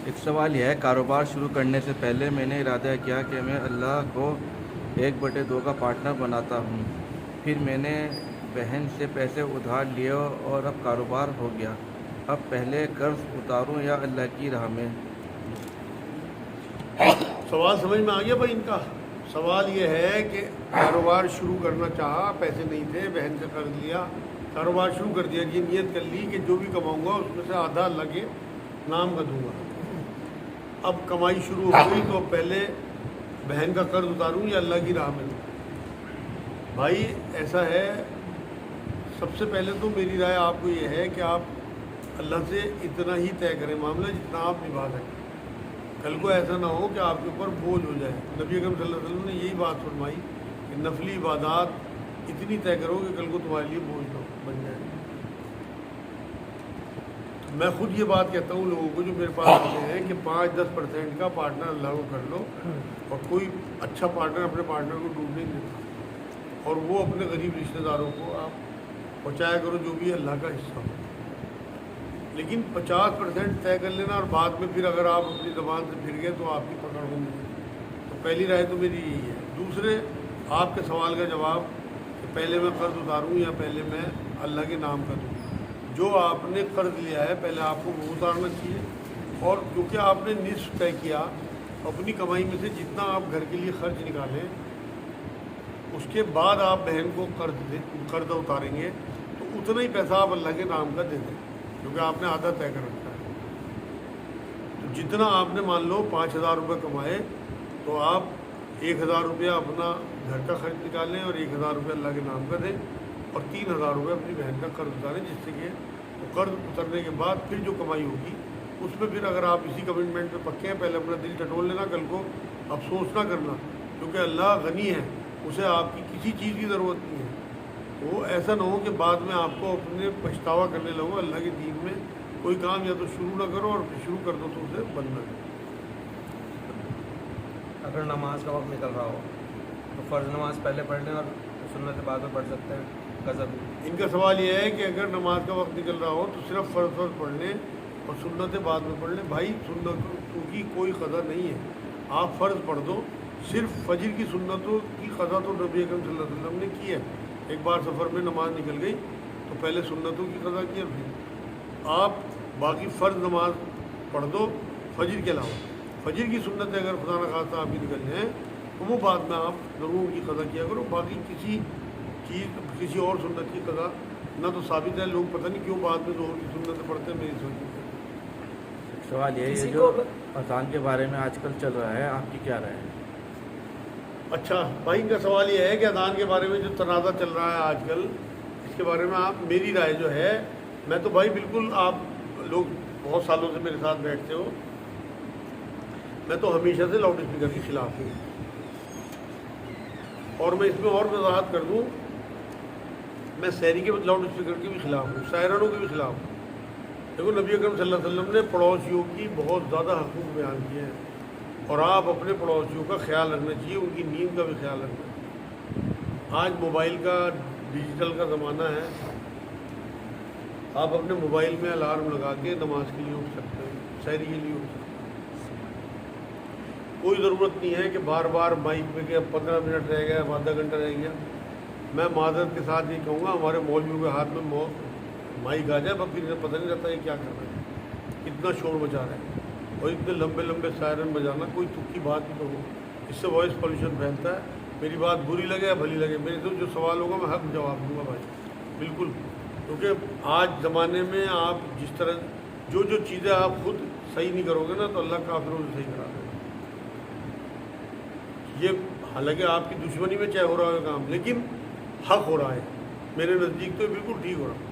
ایک سوال یہ ہے، کاروبار شروع کرنے سے پہلے میں نے ارادہ کیا کہ میں اللہ کو 1/2 کا پارٹنر بناتا ہوں۔ پھر میں نے بہن سے پیسے ادھار لیے اور اب کاروبار ہو گیا۔ اب پہلے قرض اتاروں یا اللہ کی راہ میں؟ سوال سمجھ میں آ گیا بھائی ان کا؟ سوال یہ ہے کہ کاروبار شروع کرنا چاہا، پیسے نہیں تھے، بہن سے قرض لیا، کاروبار شروع کر دیا، یہ نیت کر لی کہ جو بھی کماؤں گا اس میں سے آدھا اللہ کے نام کا دوں گا۔ اب کمائی شروع ہو گئی تو پہلے بہن کا قرض اتاروں یا اللہ کی راہ میں دوں؟ بھائی ایسا ہے، سب سے پہلے تو میری رائے آپ کو یہ ہے کہ آپ اللہ سے اتنا ہی طے کریں معاملہ جتنا آپ نبھا سکیں۔ کل کو ایسا نہ ہو کہ آپ کے اوپر بوجھ ہو جائے۔ نبی اکرم صلی اللہ علیہ وسلم نے یہی بات فرمائی کہ نفلی عبادات اتنی طے کرو کہ کل کو تمہارے لیے بوجھ نہ بن جائے۔ میں خود یہ بات کہتا ہوں لوگوں کو جو میرے پاس آتے ہیں کہ 5-10% کا پارٹنر اللہ کو کر لو، اور کوئی اچھا پارٹنر اپنے پارٹنر کو ڈوبنے نہیں دیتا، اور وہ اپنے غریب رشتہ داروں کو آپ پہنچایا کرو جو بھی اللہ کا حصہ ہو۔ لیکن 50% طے کر لینا اور بعد میں پھر اگر آپ اپنی زبان سے پھر گئے تو آپ کی پکڑ ہوگی۔ تو پہلی رائے تو میری یہی ہے۔ دوسرے، آپ کے سوال کا جواب کہ پہلے میں قرض اتاروں یا پہلے میں اللہ کے نام کا دوں، جو آپ نے قرض لیا ہے پہلے آپ کو وہ اتارنا چاہیے، اور کیونکہ آپ نے نصف طے کیا، اپنی کمائی میں سے جتنا آپ گھر کے لیے خرچ نکالیں اس کے بعد آپ بہن کو قرض اتاریں گے تو اتنا ہی پیسہ آپ اللہ کے نام کا دے دیں، کیونکہ آپ نے آدھا طے کر رکھا ہے۔ تو جتنا آپ نے مان لو 5,000 روپے کمائے تو آپ 1,000 روپیہ اپنا گھر کا خرچ نکالیں اور 1,000 روپیہ اللہ کے نام کا دیں، اور 3,000 روپے اپنی بہن کا قرض اتاریں، جس سے کہ وہ قرض اترنے کے بعد پھر جو کمائی ہوگی اس میں پھر اگر آپ اسی کمٹمنٹ پہ پکے ہیں، پہلے اپنا دل ٹٹول لینا، کل کو افسوس نہ کرنا، کیونکہ اللہ غنی ہے، اسے آپ کی کسی چیز کی ضرورت نہیں ہے۔ وہ ایسا نہ ہو کہ بعد میں آپ کو اپنے پچھتاوا کرنے لگو۔ اللہ کے دین میں کوئی کام یا تو شروع نہ کرو، اور شروع کر دو تو اسے بند نہ کرو۔ اگر نماز کا وقت نکل رہا ہو تو فرض نماز پہلے پڑھ لیں اور سنت بعد میں پڑھ سکتے ہیں، قضا بھی؟ ان کا سوال یہ ہے کہ اگر نماز کا وقت نکل رہا ہو تو صرف فرض پڑھ لیں اور سنتیں بعد میں پڑھ لیں۔ بھائی سنتوں کی کوئی قضا نہیں ہے، آپ فرض پڑھ دو۔ صرف فجر کی سنتوں کی قضا تو نبی اکرم صلی اللہ علیہ وسلم نے کی ہے۔ ایک بار سفر میں نماز نکل گئی تو پہلے سنتوں کی قضا کی، اور پھر آپ باقی فرض نماز پڑھ دو فجر کے علاوہ۔ فجر کی سنتیں اگر خدا نخواستہ آپ کی نکل جائیں تو وہ بعد میں آپ ضرور ان کی قضا کیا کرو۔ باقی کسی چیز کسی اور سنت کی قضا نہ تو ثابت ہے۔ لوگ پتہ نہیں کیوں بعد میں ظہر کی سنتیں پڑھتے ہیں، میری سوچ میں۔ سوال یہ ہے جو اذان کے بارے میں آج کل چل رہا ہے، آپ کی کیا رائے ہے؟ اچھا بھائی، ان کا سوال یہ ہے کہ اذان کے بارے میں جو تنازع چل رہا ہے آج کل، اس کے بارے میں آپ میری رائے جو ہے، میں تو بھائی بالکل، آپ لوگ بہت سالوں سے میرے ساتھ بیٹھتے ہو، میں تو ہمیشہ سے لاؤڈ اسپیکر کے خلاف ہوں، اور میں اس میں اور وضاحت کر دوں، میں سحری کے لاؤڈ اسپیکر کے بھی خلاف ہوں، سائرنوں کے بھی خلاف ہوں۔ دیکھو نبی اکرم صلی اللہ علیہ وسلم نے پڑوسیوں کی بہت زیادہ حقوق بیان کیے ہیں، اور آپ اپنے پڑوسیوں کا خیال رکھنا چاہیے، ان کی نیند کا بھی خیال رکھنا چاہیے۔ آج موبائل کا ڈیجیٹل کا زمانہ ہے، آپ اپنے موبائل میں الارم لگا کے نماز کے لیے اٹھ سکتے ہیں، سحری کے لیے اٹھ سکتے ہیں۔ کوئی ضرورت نہیں ہے کہ بار بار مائک پہ کہ اب 15 منٹ رہ گیا، اب آدھا گھنٹہ رہ گیا۔ میں معذرت کے ساتھ یہ کہوں گا، ہمارے مولویوں کے ہاتھ میں مائک آ جائے، پھر انہیں پتہ نہیں رہتا یہ کیا کر رہے ہیں، کتنا شور مچا رہے ہیں، اور اتنے لمبے لمبے سائرن بجانا کوئی تک کی بات بھی تو ہو، اس سے وائس پولوشن پھیلتا ہے۔ میری بات بری لگے یا بھلی لگے، میرے تو جو سوال ہوگا میں حق جواب دوں گا بھائی، بالکل، کیونکہ آج زمانے میں آپ جس طرح جو چیزیں آپ خود صحیح نہیں کرو گے نا تو اللہ کافروں سے صحیح کرا دے گا۔ یہ حالانکہ آپ کی دشمنی میں چاہے ہو رہا ہے کام، لیکن حق ہو رہا ہے، میرے نزدیک تو بالکل ٹھیک ہو رہا ہے،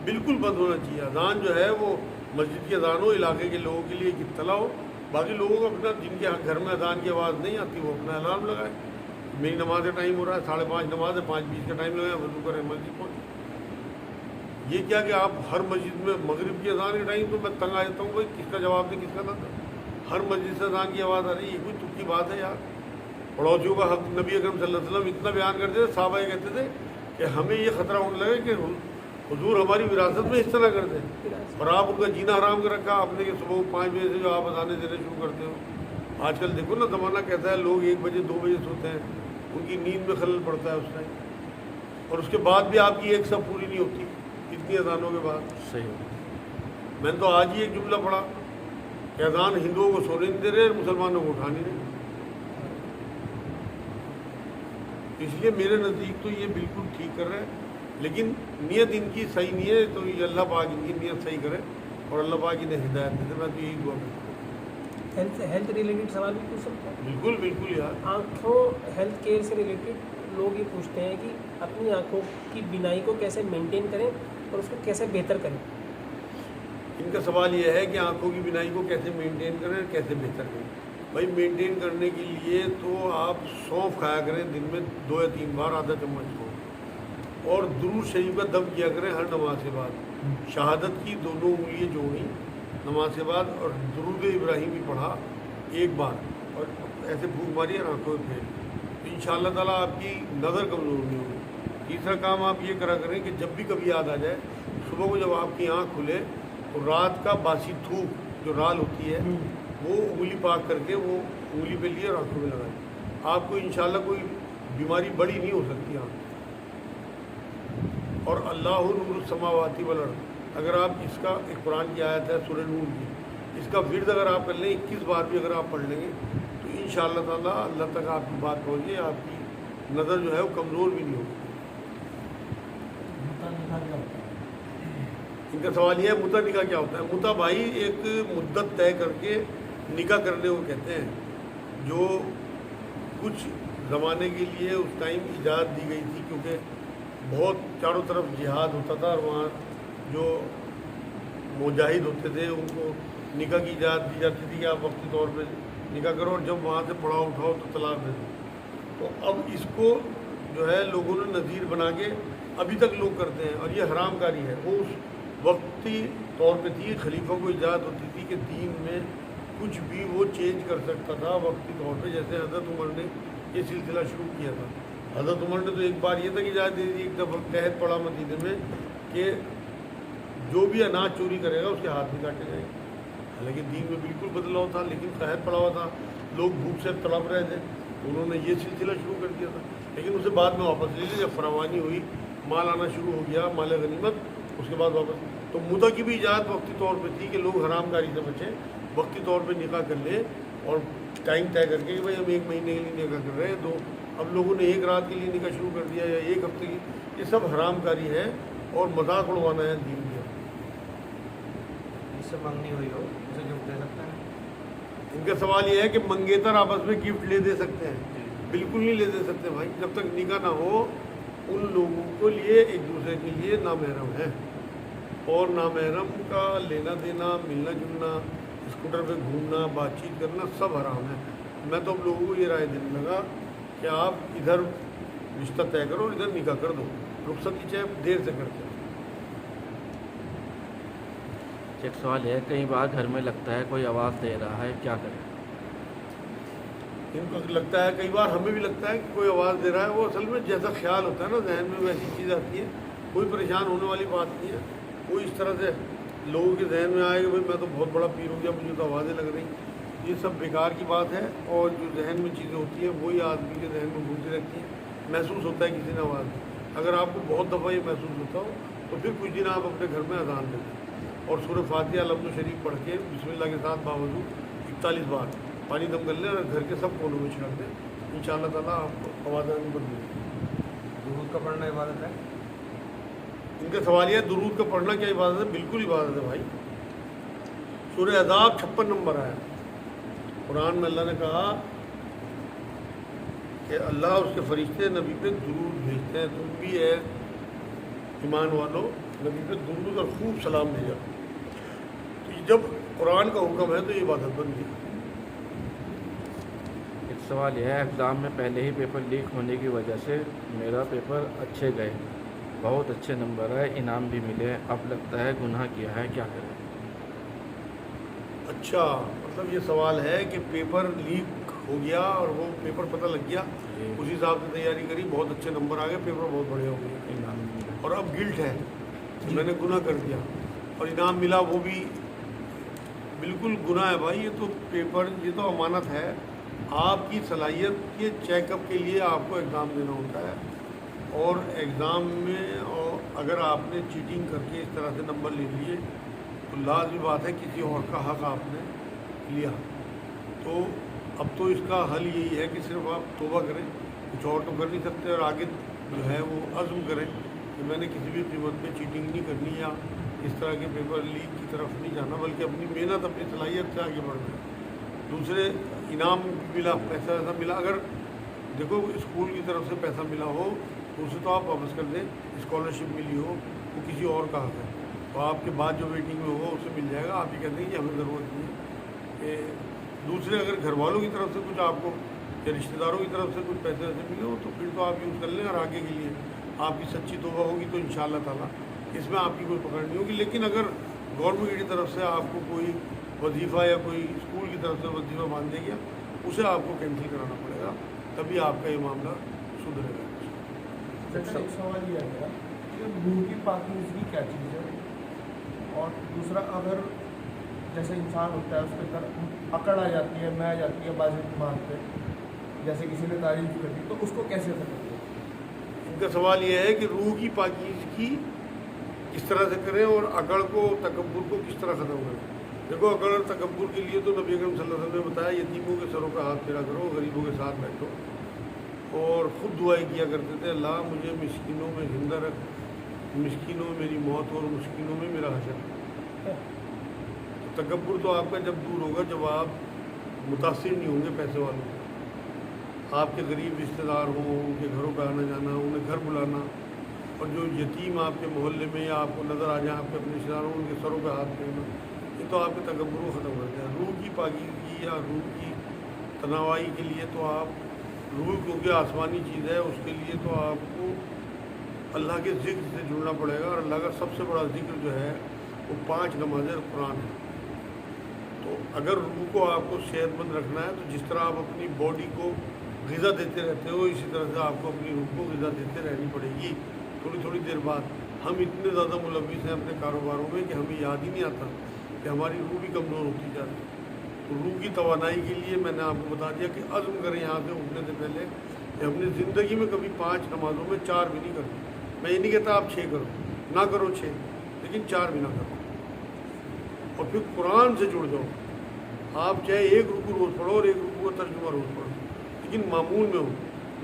بالکل بند ہونا چاہیے۔ اذان جو ہے وہ مسجد کی اذان ہو، علاقے کے لوگوں کے لیے ایک اطلاع ہو، باقی لوگوں کو اپنا جن کے گھر میں اذان کی آواز نہیں آتی وہ اپنا الارم لگائے، میری نماز کا ٹائم ہو رہا ہے، 5:30 نماز ہے، 5:20 کا ٹائم لگایا، وضو کریں مسجد پہنچ۔ یہ کیا کہ آپ ہر مسجد میں مغرب کی اذان کے ٹائم، تو میں تنگ آ جاتا ہوں بھائی کس کا جواب دیں، کس کا نہ دیں، ہر مسجد سے اذان کی آواز آ رہی ہے، یہ کوئی تک کی بات ہے یار۔ پڑوسیوں کا حق نبی اکرم صلی اللہ علیہ وسلم اتنا بیان کرتے تھے، صحابہ یہ کہتے تھے کہ ہمیں یہ خطرہ ہونے لگے کہ حضور ہماری وراثت میں اس طرح کرتے ہیں، اور آپ ان کا جینا حرام کر رکھا آپ نے کہ صبح 5 بجے سے جو آپ اذانیں دینے شروع کرتے ہو۔ آج کل دیکھو نا زمانہ کہتا ہے لوگ 1 بجے 2 بجے سوتے ہیں، ان کی نیند میں خلل پڑتا ہے اس ٹائم، اور اس کے بعد بھی آپ کی ایک سب پوری نہیں ہوتی اتنی اذانوں کے بعد۔ صحیح۔ میں نے تو آج ہی ایک جملہ پڑھا کہ اذان ہندوؤں کو سونے نہیں دے رہے، مسلمانوں کو اٹھا نہیں رہے۔ اس لیے میرے نزدیک تو یہ بالکل ٹھیک کر رہے ہیں، لیکن نیت ان کی صحیح نہیں ہے، تو یہ اللہ پاک ان کی نیت صحیح کرے اور اللہ پاک انہیں ہدایت دے دے۔ میں تو یہی دعا کرتا ہوں۔ ہیلتھ ریلیٹڈ سوال بھی پوچھ سکتے ہیں؟ بالکل بالکل یار، آنکھوں ہیلتھ کیئر سے ریلیٹڈ لوگ یہ پوچھتے ہیں کہ اپنی آنکھوں کی بینائی کو کیسے مینٹین کریں اور اس کو کیسے بہتر کریں؟ ان کا سوال یہ ہے کہ آنکھوں کی بینائی کو کیسے مینٹین کریں اور کیسے بہتر کریں۔ بھائی مینٹین کرنے کے لیے تو آپ سونف کھایا کریں دن میں 2 یا 3 بار، آدھا چمچ سونف، اور درود شریف کا دم کیا کریں ہر نماز کے بعد، شہادت کی دونوں انگلیاں جوڑی نماز کے بعد، اور درود ابراہیم بھی پڑھا 1 بار، اور ایسے پھونک ماری اور آنکھوں میں پھیر، تو ان شاء اللہ تعالیٰ آپ کی نظر کمزور نہیں ہوگی۔ تیسرا کام آپ یہ کرا کریں کہ جب بھی کبھی یاد آ جائے، صبح کو جب آپ کی آنکھ کھلے تو رات کا باسی تھوک جو رال ہوتی ہے وہ انگلی پاک کر کے وہ انگلی پہ لیے اور آنکھوں میں لگائیں، آپ کو انشاءاللہ کوئی بیماری بڑی نہیں ہو سکتی آنکھ۔ اور اللہ نور السماوات والارض، اگر آپ اس کا ایک قرآن کی آیت ہے سورہ نور کی، اس کا ورد اگر آپ کر لیں 21 بار بھی اگر آپ پڑھ لیں گے تو انشاءاللہ تعالیٰ اللہ تک آپ کی بات پہنچ گئی، آپ کی نظر جو ہے وہ کمزور بھی نہیں ہوگی۔ ان کا سوال یہ ہے متا نکاح کیا ہوتا ہے؟ متا بھائی ایک مدت طے کر کے نکاح کرنے کو کہتے ہیں، جو کچھ زمانے کے لیے اس ٹائم اجازت دی گئی تھی، کیونکہ بہت چاروں طرف جہاد ہوتا تھا اور وہاں جو مجاہد ہوتے تھے ان کو نکاح کی اجازت دی جاتی تھی کہ آپ وقتی طور پہ نکاح کرو، اور جب وہاں سے پڑاؤ اٹھاؤ تو طلاق دے دو۔ تو اب اس کو جو ہے لوگوں نے نظیر بنا کے ابھی تک لوگ کرتے ہیں، اور یہ حرام کاری ہے۔ وہ اس وقتی طور پہ تھی، خلیفہ کو اجازت ہوتی تھی کہ دین میں کچھ بھی وہ چینج کر سکتا تھا وقتی طور پہ، جیسے حضرت عمر نے یہ سلسلہ شروع کیا تھا۔ حضرت عمر نے تو ایک بار یہ تک اجازت دے دی، ایک دفعہ قحط پڑا مدینے میں کہ جو بھی اناج چوری کرے گا اس کے ہاتھ میں کاٹے جائیں گے۔ حالانکہ دین میں بالکل بدلاؤ تھا، لیکن قحط پڑا ہوا تھا، لوگ بھوک سے تڑپ رہے تھے، انہوں نے یہ سلسلہ شروع کر دیا تھا، لیکن اسے بعد میں واپس لے لیا جب فراوانی ہوئی، مال آنا شروع ہو گیا، مال غنیمت، اس کے بعد واپس۔ تو مدعا کی بھی اجازت وقتی طور پہ تھی کہ لوگ حرام کاری سے بچیں، وقتی طور پہ نکاح کر لیں، اور ٹائم طے کر کے کہ بھائی ہم 1 مہینے کے لیے نکاح کر رہے ہیں، تو اب لوگوں نے 1 رات کے لیے نکاح شروع کر دیا یا 1 ہفتے کی، یہ سب حرام کاری ہے اور مذاق اڑوانا ہے دین کا۔ جس سے منگنی ہوئی ہو اسے گفٹ دے سکتے ہیں؟ ان کا سوال یہ ہے کہ منگیتر آپس میں گفٹ لے دے سکتے ہیں؟ بالکل نہیں لے دے سکتے بھائی، جب تک نکاح نہ ہو ان لوگوں کو لیے ایک دوسرے کے لیے نامحرم ہے، اور نامحرم کا لینا دینا، ملنا جلنا، اسکوٹر پہ گھومنا، بات چیت کرنا سب حرام ہے۔ میں تو اب لوگوں کو یہ رائے دینے لگا کہ آپ ادھر رشتہ طے کرو اور ادھر نکاح کر دو، رخصتی چاہے دیر سے کرتے ہیں۔ ایک سوال ہے، کئی بار گھر میں لگتا ہے کوئی آواز دے رہا ہے، کیا کریں؟ ان کو لگتا ہے، کئی بار ہمیں بھی لگتا ہے کہ کوئی آواز دے رہا ہے، وہ اصل میں جیسا خیال ہوتا ہے نا ذہن میں ویسی چیز آتی ہے، کوئی پریشان ہونے والی بات نہیں ہے۔ کوئی اس طرح سے لوگوں کے ذہن میں آئے کہ بھائی میں تو بہت بڑا پیر ہو گیا، مجھے تو آوازیں لگ رہی، یہ سب بیکار کی بات ہے، اور جو ذہن میں چیزیں ہوتی ہیں وہی آدمی کے ذہن میں گھومتی رہتی ہیں۔ محسوس ہوتا ہے کسی نے آواز دی، اگر آپ کو بہت دفعہ یہ محسوس ہوتا ہو تو پھر کچھ دن آپ اپنے گھر میں اذان دیں اور سورہ فاتحہ لفظ شریف پڑھ کے بسم اللہ کے ساتھ باوضو 41 بار پانی دم کر لیں اور گھر کے سب کونوں میں چھڑک دیں، انشاءاللہ تعالیٰ آپ کو آوازیں نہیں بدلیں۔ درود کا پڑھنا عبادت ہے؟ ان کا سوال یہ ہے درود کا پڑھنا کیا عبادت ہے؟ بالکل عبادت ہے بھائی۔ سورہ احزاب 56 نمبر آیا، قرآن میں اللہ نے کہا کہ اللہ اور اس کے فرشتے نبی پہ درود بھیجتے ہیں، تم بھی ہے ایمان والو نبی پہ درود اور خوب سلام بھیجا۔ تو یہ جب قرآن کا حکم ہے تو یہ عبادت بن گئی۔ ایک سوال یہ ہے، ایگزام میں پہلے ہی پیپر لیک ہونے کی وجہ سے میرا پیپر اچھے گئے، بہت اچھے نمبر ہے، انعام بھی ملے، اب لگتا ہے گناہ کیا ہے، کیا کریں؟ اچھا، مطلب یہ سوال ہے کہ پیپر لیک ہو گیا اور وہ پیپر پتہ لگ گیا، اسی حساب سے تیاری کری، بہت اچھے نمبر آ گئے، پیپر بہت بڑے ہو گئے انعام بھی ملا۔ اور اب گلٹ ہے کہ میں نے گناہ کر دیا اور انعام ملا وہ بھی بالکل گناہ ہے بھائی. یہ تو پیپر، یہ تو امانت ہے. آپ کی صلاحیت کے چیک اپ کے لیے آپ کو ایگزام دینا ہوتا ہے، اور ایگزام میں اور اگر آپ نے چیٹنگ کر کے اس طرح سے نمبر لے لیے تو لازمی بات ہے کسی اور کا حق آپ نے لیا. تو اب تو اس کا حل یہی ہے کہ صرف آپ توبہ کریں، کچھ اور تو کر نہیں سکتے، اور آگے جو ہے وہ عزم کریں کہ میں نے کسی بھی قیمت پہ چیٹنگ نہیں کرنی یا اس طرح کے پیپر لیک کی طرف نہیں جانا، بلکہ اپنی محنت اپنی صلاحیت سے آگے بڑھنا ہے. دوسرے انعام ملا، پیسہ ایسا ملا، اگر دیکھو اسکول کی طرف سے پیسہ ملا ہو تو اسے تو آپ واپس کر دیں. اسکالرشپ ملی ہو وہ کسی اور کا حق ہے، تو آپ کے بعد جو ویٹنگ میں ہوگا اسے مل جائے گا. آپ یہ کہتے ہیں کہ ہمیں ضرورت نہیں ہے. کہ دوسرے اگر گھر والوں کی طرف سے کچھ آپ کو یا رشتہ داروں کی طرف سے کچھ پیسے ایسے ملے ہو تو پھر تو آپ یوز کر لیں، اور آگے کے لیے آپ کی سچی توبہ ہوگی تو انشاءاللہ تعالیٰ اس میں آپ کی کوئی پکڑ نہیں ہوگی. لیکن اگر گورنمنٹ کی طرف سے آپ کو کوئی وظیفہ یا کوئی اسکول کی طرف سے وظیفہ مان دے گیا اسے آپ کو کینسل کرانا پڑے گا، تبھی آپ کا یہ معاملہ سدھرے گا. جیسا ایک سوال یہ ہے میرا کہ منہ کی پاکیزگی کیا چیز ہے، اور دوسرا اگر جیسے انسان ہوتا ہے اس کے اندر اکڑ آ جاتی ہے، میں آ جاتی ہے بعض اعتماد پہ، جیسے کسی نے تعریف کر دی تو اس کو کیسے ختم کریں؟ ان کا سوال یہ ہے کہ روح کی پاکیزگی کس طرح سے کریں اور اکڑ کو، تکبر کو کس طرح ختم کریں. دیکھو اکڑ اور تکبر کے لیے تو نبی اکرم صلی اللہ علیہ وسلم نے بتایا یتیموں کے سروں کا ہاتھ پھیرا کرو، غریبوں کے ساتھ بیٹھو، اور خود دعائیں کیا کرتے تھے اللہ مجھے مسکینوں میں زندہ رکھ، مسکینوں میں میری موت اور مسکینوں میں میرا حشر. تکبر تو آپ کا جب دور ہوگا جب آپ متاثر نہیں ہوں گے پیسے والوں سے. آپ کے غریب رشتہ دار ہوں، ان کے گھروں پہ آنا جانا، انہیں گھر بلانا، اور جو یتیم آپ کے محلے میں یا آپ کو نظر آ جائیں آپ کے اپنے رشتہ دار ہوں ان کے سروں پہ ہاتھ پھیرنا، یہ تو آپ کے تکبر کو ختم کرتے ہیں. روح کی پاکیزگی یا روح کی تنوائی کے لیے تو آپ، روح کیونکہ آسمانی چیز ہے، اس کے لیے تو آپ کو اللہ کے ذکر سے جڑنا پڑے گا. اور اللہ کا سب سے بڑا ذکر جو ہے وہ 5 نمازیں قرآن ہے. تو اگر روح کو آپ کو صحت مند رکھنا ہے تو جس طرح آپ اپنی باڈی کو غذا دیتے رہتے ہو اسی طرح سے آپ کو اپنی روح کو غذا دیتے رہنی پڑے گی. تھوڑی تھوڑی دیر بعد ہم اتنے زیادہ ملوث ہیں اپنے کاروباروں میں کہ ہمیں یاد ہی نہیں آتا کہ ہماری روح بھی کمزور ہوتی جا رہی ہے. تو روح کی توانائی کے لیے میں نے آپ کو بتا دیا کہ عزم کریں یہاں سے اٹھنے سے پہلے کہ اپنی زندگی میں کبھی 5 نمازوں میں 4 بھی نہیں کرتے. میں یہ نہیں کہتا آپ 6 کرو، نہ کرو 6، لیکن 4 بھی نہ کرو. اور پھر قرآن سے جڑ جاؤ. آپ چاہے 1 رکوع روز پڑھو اور 1 رکوع کا ترجمہ روز پڑھو، لیکن معمول میں ہو.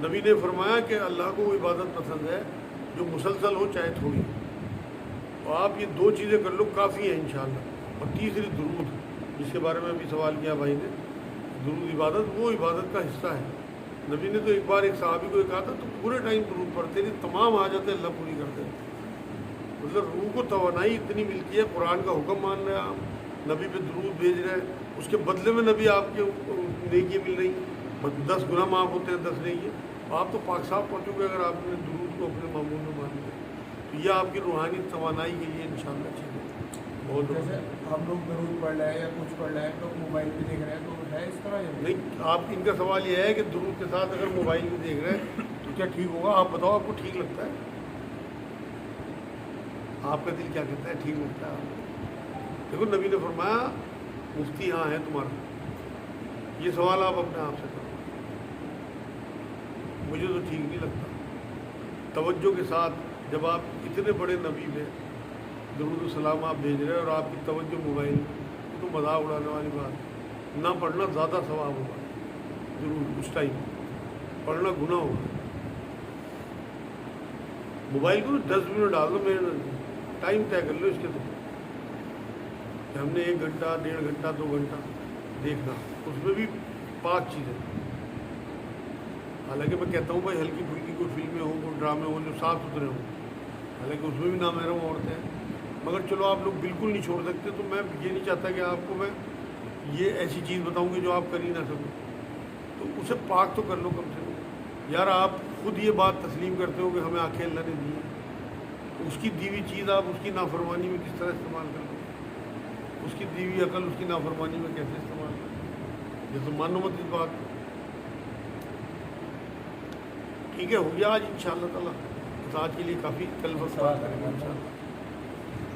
نبی نے فرمایا کہ اللہ کو وہ عبادت پسند ہے جو مسلسل ہو چاہے تھوڑی. تو آپ یہ 2 چیزیں کر لو کافی ہیں انشاءاللہ. اور تیسری درود، جس کے بارے میں بھی سوال کیا بھائی نے. درود عبادت، وہ عبادت کا حصہ ہے. نبی نے تو ایک بار ایک صحابی کو کہا تھا تو پورے ٹائم درود پڑھتے نہیں، تمام حاجتیں اللہ پوری کرتے ہیں. مطلب روح کو توانائی اتنی ملتی ہے. قرآن کا حکم مان رہے ہیں آپ، نبی پہ درود بھیج رہے ہیں، اس کے بدلے میں نبی آپ کے نیکیاں مل رہی ہیں. 10 گناہ معاف ہوتے ہیں، 10 نہیں ہے. آپ تو پاک صاف پڑھ چکے اگر آپ نے درود کو اپنے معمول میں مان لیا. تو یہ آپ کی روحانی توانائی کے لیے انشاءاللہ چیز ہے. بہت جیسے ہم لوگ درود پڑھ رہے ہیں یا کچھ پڑھ رہے ہیں تو موبائل پہ دیکھ رہے ہیں تو ہے اس طرح یا نہیں. آپ ان کا سوال یہ ہے کہ درود کے ساتھ اگر موبائل میں دیکھ رہے ہیں تو کیا ٹھیک ہوگا؟ آپ بتاؤ آپ کو ٹھیک لگتا ہے؟ آپ کا دل کیا کہتا ہے ٹھیک لگتا ہے؟ دیکھو نبی نے فرمایا مفتی ہاں ہے تمہارا. یہ سوال آپ اپنے آپ سے کرو. مجھے تو ٹھیک نہیں لگتا. توجہ کے ساتھ جب آپ اتنے بڑے نبی میں درود السلام آپ بھیج رہے ہیں اور آپ کی توجہ موبائل تو مذاق اڑانے والی بات. نہ پڑھنا زیادہ ثواب ہوگا. ضرور اس ٹائم پڑھنا گناہ ہوگا. موبائل کو 10 منٹ ڈال دو. میرے ٹائم طے کر لو اس کے تو کہ ہم نے 1 گھنٹہ 1.5 گھنٹہ 2 گھنٹہ دیکھنا. اس میں بھی پاک چیزیں. حالانکہ میں کہتا ہوں بھائی ہلکی پھلکی کوئی فلمیں ہوں کوئی ڈرامے ہوں جو صاف ستھرے ہوں، حالانکہ اس میں بھی نامحرم عورتیں ہیں. مگر چلو آپ لوگ بالکل نہیں چھوڑ سکتے تو میں یہ نہیں چاہتا کہ آپ کو میں یہ ایسی چیز بتاؤں گی جو آپ کر ہی نہ سکو. تو اسے پاک تو کر لو کم سے کم. یار آپ خود یہ بات تسلیم کرتے ہو کہ ہمیں آنکھیں اللہ نے دی ہیں، تو اس کی دیوی چیز آپ اس کی نافرمانی میں کس طرح استعمال کر لو؟ اس کی دیوی عقل اس کی نافرمانی میں کیسے استعمال کر لو؟ یہ تو مانو مت اس بات. ٹھیک ہے ہو گیا آج انشاءاللہ تعالیٰ. آج کے لیے کافی. کل وقت بات کریں گے انشاءاللہ.